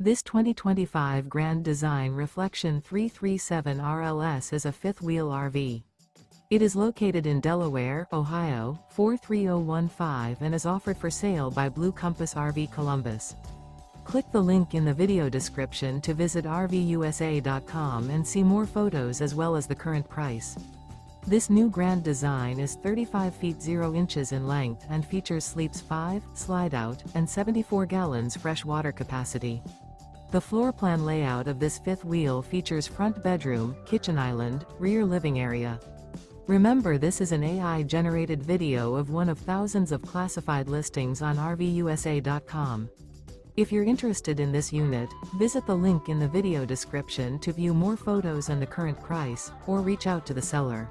This 2025 Grand Design Reflection 337 RLS is a fifth-wheel RV. It is located in Delaware, Ohio, 43015 and is offered for sale by Blue Compass RV Columbus. Click the link in the video description to visit RVUSA.com and see more photos as well as the current price. This new Grand Design is 35 feet 0 inches in length and features sleeps 5, Slideout, and 74 gallons fresh water capacity. The floor plan layout of this fifth wheel features front bedroom, kitchen island, rear living area. Remember, this is an AI-generated video of one of thousands of classified listings on RVUSA.com. If you're interested in this unit, visit the link in the video description to view more photos and the current price, or reach out to the seller.